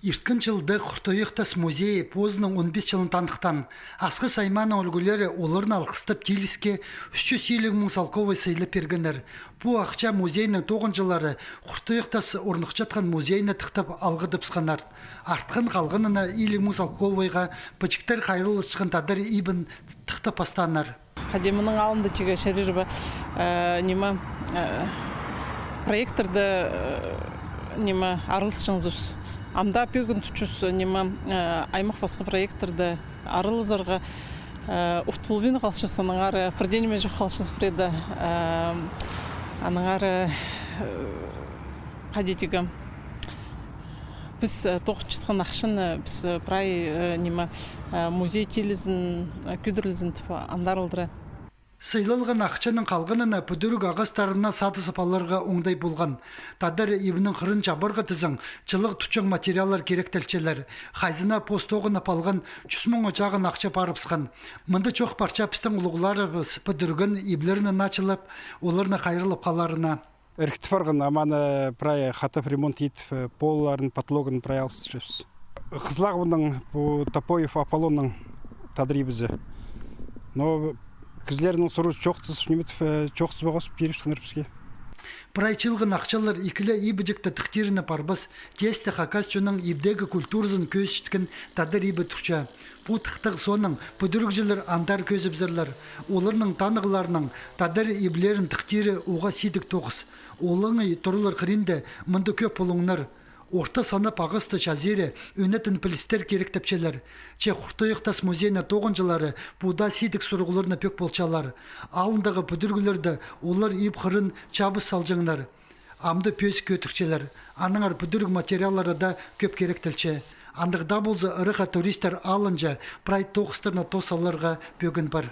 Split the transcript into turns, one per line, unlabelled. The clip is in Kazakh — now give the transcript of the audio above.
Ирткін жылды Құртойықтас музейі позының 15 жылын тандықтан. Асқы сайманы өлгілері оларын алқыстып келіске 350 мың салковой сейлі пергенер. Бұ ақча музейінің 9 жылары Құртойықтас орнық жатқан музейіне тықтып алғыдып сқанар. Артқан қалғынына 50 мың салковойға пачықтар қайрылы шықынтадар ибін тықтып астанар.
Қадемінің алынды чеге шәрірі нема проекторды нема арылсыңыз Амда пөгін түчіс нема аймақ басқа проекторды арылызарға ұфтбулбин қалшысын аңары бірденеме жоқ қалшыз біреді аныңары қадетігі біз тоқыншысқан ақшын біз прай нема музей телізін күдірлізін андарылдыры.
Сыйлылған ақчаның қалғынына бүдірік ағастарына саты сапаларға оңдай болған. Тадар ебінің қырын жабырғы тізің, жылық түчің материалар керектелчелер. Хайзына постоғын апалған 100 мың очағын ақча парыпсқан. Мұнды чоқ парча пістің ұлғылары бүдірігін ебілерінің начылып, оларына қайрылып қаларына.
Әркетіфарғын аманы прай қатып ремонт етіп, полыларын, патлогын прай алсыз жепсіз. Қызлағының, Топоев, Аполлонның тадрибізі. Но кізлерінің сұру чоқсыз бағасып беріп шықыныр бізге.
Прайчылғын ақчалар екілі ебіжікті түқтеріні парбас, кесті қақасчының ебдегі культурызын көз шіткін тадар ебі тұқча. Бұ тұқтық соның бүдірік жылыр андар көзібзірлер. Оларының танығыларының тадар еблерін түқтері оға сидік тоғыз. Олыңы тұрылыр қыринді мұнды көп олыңнар. Орта санап ағысты жазері өнетін пілістер керек тәпчелер. Че Құртойықтас музейна 9 жылары бұда сидік сұрғыларына пек болчалар. Алындағы бүдіргілерді олар еп қырын чабы салжыңнар. Амды пөз көтірчелер. Аныңар бүдірг материалары да көп керек тілче. Андықда болзы ырыға туристер алынжа прайт тоқыстырна тосаларға бөгін бар.